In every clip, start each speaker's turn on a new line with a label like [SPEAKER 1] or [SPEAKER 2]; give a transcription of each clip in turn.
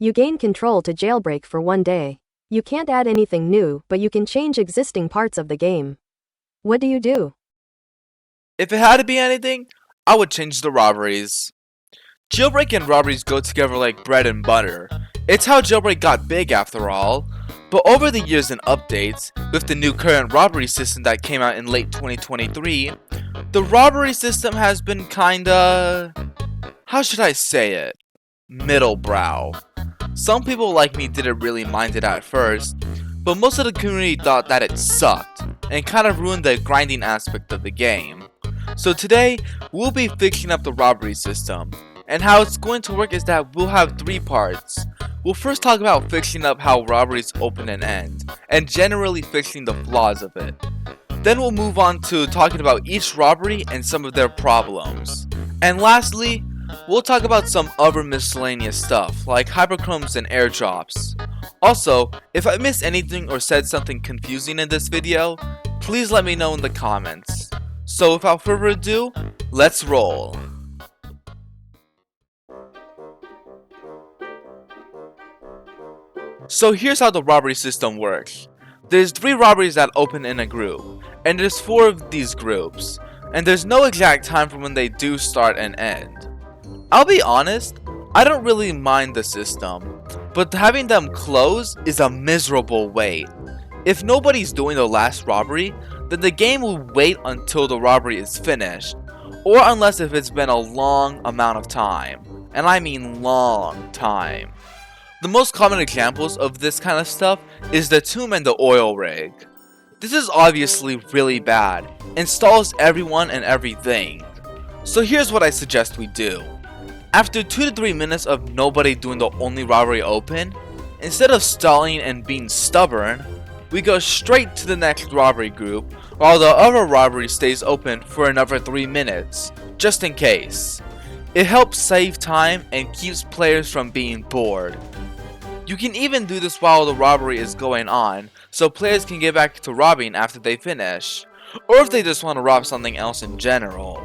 [SPEAKER 1] You gain control to Jailbreak for 1 day. You can't add anything new, but you can change existing parts of the game. What do you do?
[SPEAKER 2] If it had to be anything, I would change the robberies. Jailbreak and robberies go together like bread and butter. It's how Jailbreak got big after all. But over the years and updates, with the new current robbery system that came out in late 2023, the robbery system has been kinda... how should I say it? Middlebrow. Some people like me didn't really mind it at first, but most of the community thought that it sucked, and kind of ruined the grinding aspect of the game. So today, we'll be fixing up the robbery system, and how it's going to work is that we'll have 3 parts. We'll first talk about fixing up how robberies open and end, and generally fixing the flaws of it. Then we'll move on to talking about each robbery and some of their problems. And lastly, we'll talk about some other miscellaneous stuff, like hyperchromes and airdrops. Also, if I missed anything or said something confusing in this video, please let me know in the comments. So without further ado, let's roll. So here's how the robbery system works. There's 3 robberies that open in a group, and there's 4 of these groups, and there's no exact time for when they do start and end. I'll be honest, I don't really mind the system, but having them close is a miserable wait. If nobody's doing the last robbery, then the game will wait until the robbery is finished, or unless if it's been a long amount of time, and I mean long time. The most common examples of this kind of stuff is the tomb and the oil rig. This is obviously really bad, and stalls everyone and everything. So here's what I suggest we do. After 2 to 3 minutes of nobody doing the only robbery open, instead of stalling and being stubborn, we go straight to the next robbery group while the other robbery stays open for another 3 minutes, just in case. It helps save time and keeps players from being bored. You can even do this while the robbery is going on, so players can get back to robbing after they finish, or if they just want to rob something else in general.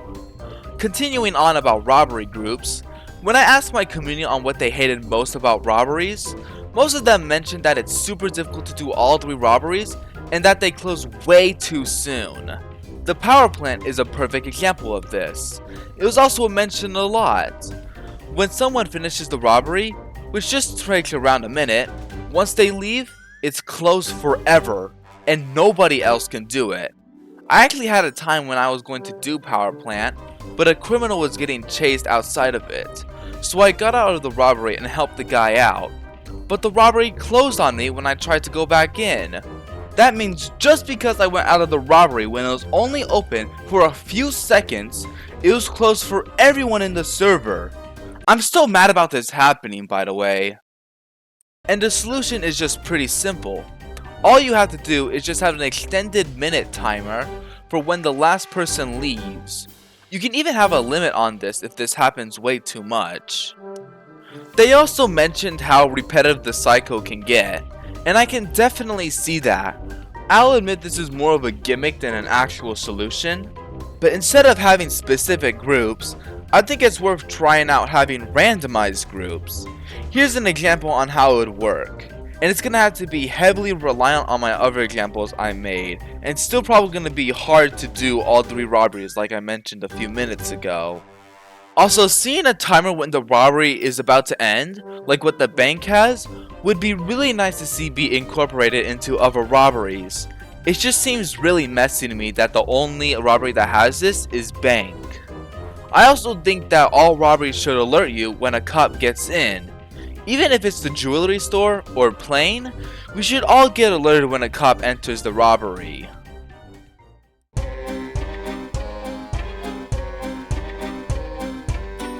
[SPEAKER 2] Continuing on about robbery groups, when I asked my community on what they hated most about robberies, most of them mentioned that it's super difficult to do all 3 robberies and that they close way too soon. The power plant is a perfect example of this. It was also mentioned a lot. When someone finishes the robbery, which just takes around a minute, once they leave, it's closed forever and nobody else can do it. I actually had a time when I was going to do power plant, but a criminal was getting chased outside of it. So I got out of the robbery and helped the guy out. But the robbery closed on me when I tried to go back in. That means just because I went out of the robbery when it was only open for a few seconds, it was closed for everyone in the server. I'm still mad about this happening, by the way. And the solution is just pretty simple. All you have to do is just have an extended minute timer for when the last person leaves. You can even have a limit on this if this happens way too much. They also mentioned how repetitive the cycle can get, and I can definitely see that. I'll admit this is more of a gimmick than an actual solution, but instead of having specific groups, I think it's worth trying out having randomized groups. Here's an example on how it would work, and it's gonna have to be heavily reliant on my other examples I made, and still probably gonna be hard to do all 3 robberies like I mentioned a few minutes ago. Also, seeing a timer when the robbery is about to end, like what the bank has, would be really nice to see be incorporated into other robberies. It just seems really messy to me that the only robbery that has this is bank. I also think that all robberies should alert you when a cop gets in. Even if it's the jewelry store or plane, we should all get alerted when a cop enters the robbery.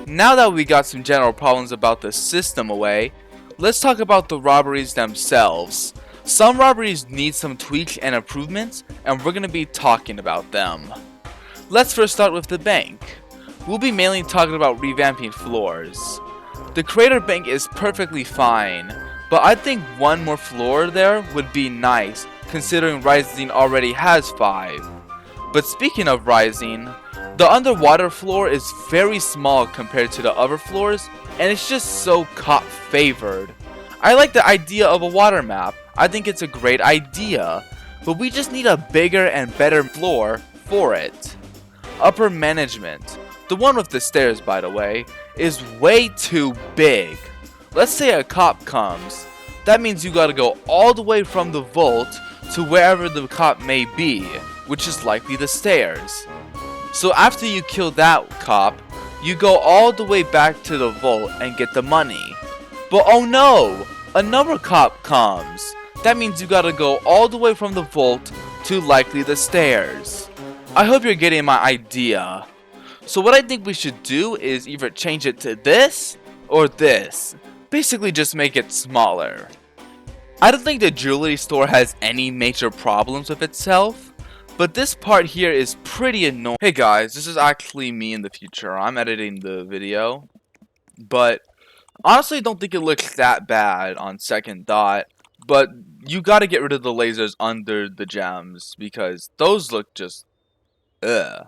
[SPEAKER 2] Now that we got some general problems about the system away, let's talk about the robberies themselves. Some robberies need some tweaks and improvements, and we're going to be talking about them. Let's first start with the bank. We'll be mainly talking about revamping floors. The Creator Bank is perfectly fine, but I think one more floor there would be nice, considering Rising already has 5. But speaking of Rising, the underwater floor is very small compared to the other floors, and it's just so cop favored. I like the idea of a water map. I think it's a great idea, but we just need a bigger and better floor for it. Upper management, the one with the stairs by the way, is way too big. Let's say a cop comes. That means you gotta go all the way from the vault to wherever the cop may be, which is likely the stairs. So after you kill that cop, you go all the way back to the vault and get the money. But oh no! Another cop comes. That means you gotta go all the way from the vault to likely the stairs. I hope you're getting my idea. So what I think we should do is either change it to this or this. Basically just make it smaller. I don't think the jewelry store has any major problems with itself, but this part here is pretty annoying. Hey guys, this is actually me in the future. I'm editing the video, but honestly don't think it looks that bad on second thought, but you gotta get rid of the lasers under the gems because those look just ugh.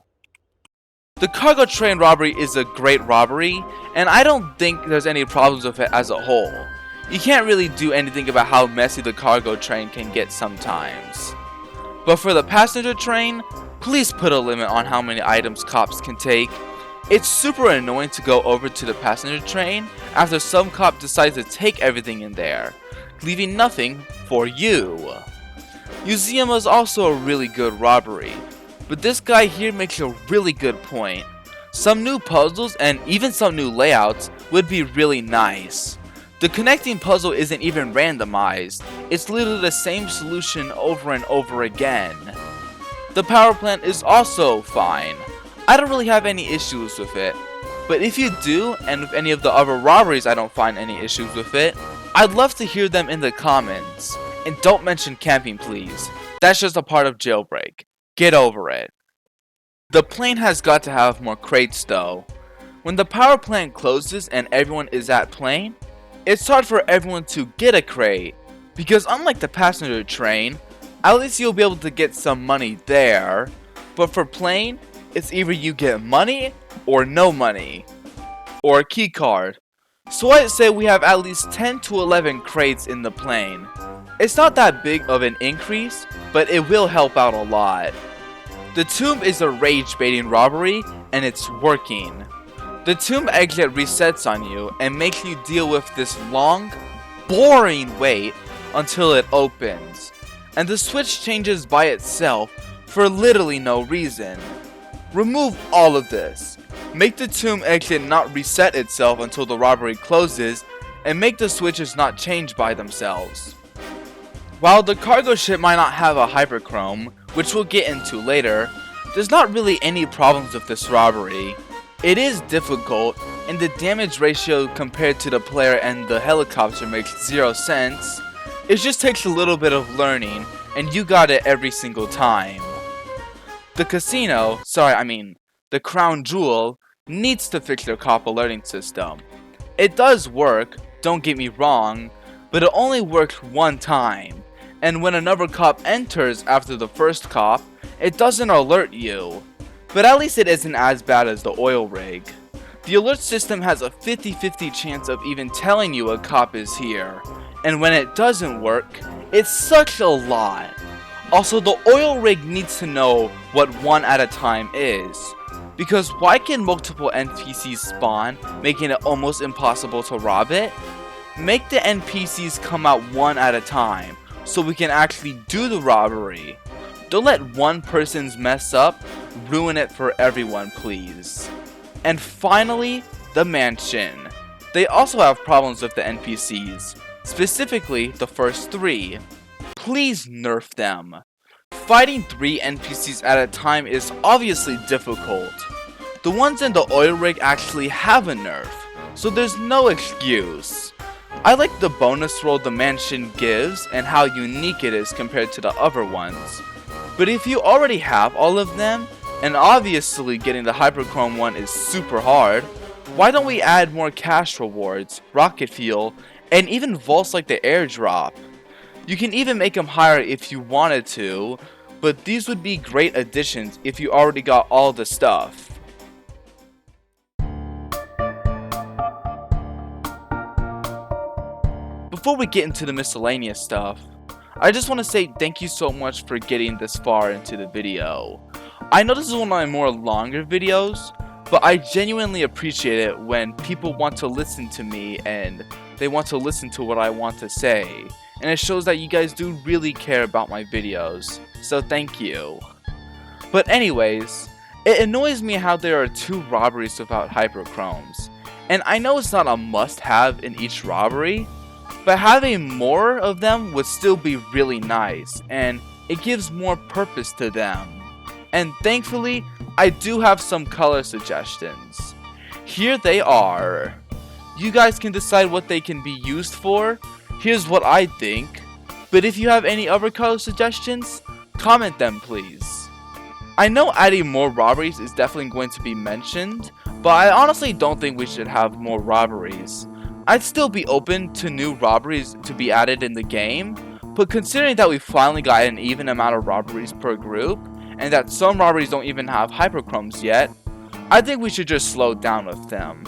[SPEAKER 2] The cargo train robbery is a great robbery, and I don't think there's any problems with it as a whole. You can't really do anything about how messy the cargo train can get sometimes. But for the passenger train, please put a limit on how many items cops can take. It's super annoying to go over to the passenger train after some cop decides to take everything in there, leaving nothing for you. Museum is also a really good robbery, but this guy here makes a really good point. Some new puzzles and even some new layouts would be really nice. The connecting puzzle isn't even randomized, it's literally the same solution over and over again. The power plant is also fine. I don't really have any issues with it, but if you do, and with any of the other robberies I don't find any issues with it, I'd love to hear them in the comments. And don't mention camping please, that's just a part of Jailbreak. Get over it. The plane has got to have more crates though. When the power plant closes and everyone is at plane, it's hard for everyone to get a crate, because unlike the passenger train, at least you'll be able to get some money there, but for plane, it's either you get money or no money, or a key card. So I'd say we have at least 10 to 11 crates in the plane. It's not that big of an increase, but it will help out a lot. The tomb is a rage baiting robbery, and it's working. The tomb exit resets on you and makes you deal with this long, boring wait until it opens. And the switch changes by itself for literally no reason. Remove all of this. Make the tomb exit not reset itself until the robbery closes, and make the switches not change by themselves. While the cargo ship might not have a hyperchrome, which we'll get into later, there's not really any problems with this robbery. It is difficult, and the damage ratio compared to the player and the helicopter makes 0 sense. It just takes a little bit of learning, and you got it every single time. The casino, the crown jewel, needs to fix their cop alerting system. It does work, don't get me wrong, but it only works one time, and when another cop enters after the first cop, it doesn't alert you. But at least it isn't as bad as the oil rig. The alert system has a 50-50 chance of even telling you a cop is here, and when it doesn't work, it's such a lot. Also, the oil rig needs to know what one at a time is, because why can multiple NPCs spawn, making it almost impossible to rob it? Make the NPCs come out one at a time, so we can actually do the robbery. Don't let one person's mess up ruin it for everyone, please. And finally, the mansion. They also have problems with the NPCs, specifically the first 3. Please nerf them. Fighting 3 NPCs at a time is obviously difficult. The ones in the oil rig actually have a nerf, so there's no excuse. I like the bonus roll the mansion gives and how unique it is compared to the other ones. But if you already have all of them, and obviously getting the hyperchrome one is super hard, why don't we add more cash rewards, rocket fuel, and even vaults like the airdrop? You can even make them higher if you wanted to, but these would be great additions if you already got all the stuff. before we get into the miscellaneous stuff, I just want to say thank you so much for getting this far into the video. I know this is one of my more longer videos, but I genuinely appreciate it when people want to listen to me and they want to listen to what I want to say. And it shows that you guys do really care about my videos, so thank you. But anyways, it annoys me how there are 2 robberies without hyperchromes. And I know it's not a must-have in each robbery, but having more of them would still be really nice, and it gives more purpose to them. And thankfully, I do have some color suggestions. Here they are. You guys can decide what they can be used for. Here's what I think. But if you have any other color suggestions, comment them please. I know adding more robberies is definitely going to be mentioned, but I honestly don't think we should have more robberies. I'd still be open to new robberies to be added in the game, but considering that we finally got an even amount of robberies per group, and that some robberies don't even have hyperchromes yet, I think we should just slow down with them.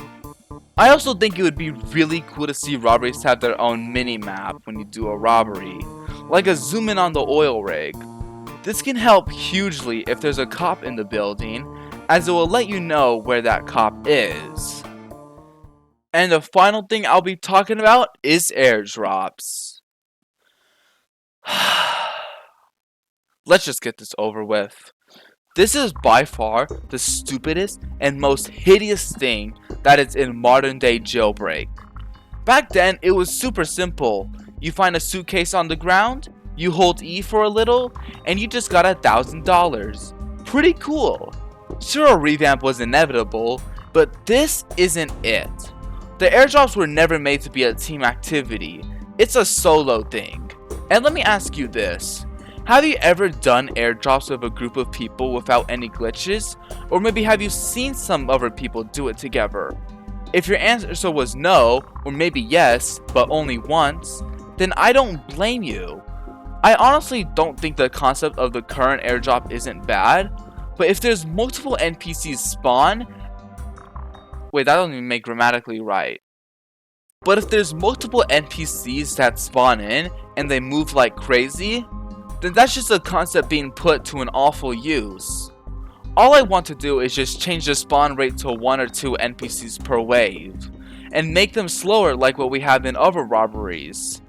[SPEAKER 2] I also think it would be really cool to see robberies have their own mini-map when you do a robbery, like a zoom in on the oil rig. This can help hugely if there's a cop in the building, as it will let you know where that cop is. And the final thing I'll be talking about is airdrops. Let's just get this over with. This is by far the stupidest and most hideous thing that is in modern day Jailbreak. Back then, it was super simple. You find a suitcase on the ground, you hold E for a little, and you just got $1,000. Pretty cool. Sure, a revamp was inevitable, but this isn't it. The airdrops were never made to be a team activity. It's a solo thing. And let me ask you this. Have you ever done airdrops with a group of people without any glitches? Or maybe have you seen some other people do it together? If your answer was no, or maybe yes, but only once, then I don't blame you. I honestly don't think the concept of the current airdrop isn't bad, but if there's multiple NPCs spawn, wait, that doesn't even make grammatically right. But if there's multiple NPCs that spawn in and they move like crazy, then that's just a concept being put to an awful use. All I want to do is just change the spawn rate to 1 or 2 NPCs per wave, and make them slower like what we have in other robberies.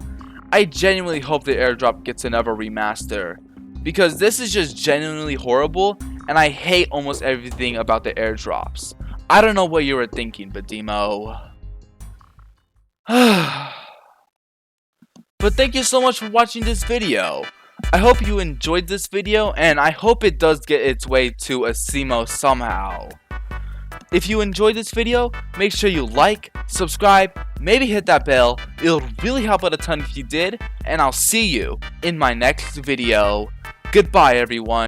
[SPEAKER 2] I genuinely hope the airdrop gets another remaster, because this is just genuinely horrible, and I hate almost everything about the airdrops. I don't know what you were thinking, but Demo. But thank you so much for watching this video. I hope you enjoyed this video, and I hope it does get its way to a CMO somehow. If you enjoyed this video, make sure you like, subscribe, maybe hit that bell. It'll really help out a ton if you did, and I'll see you in my next video. Goodbye, everyone.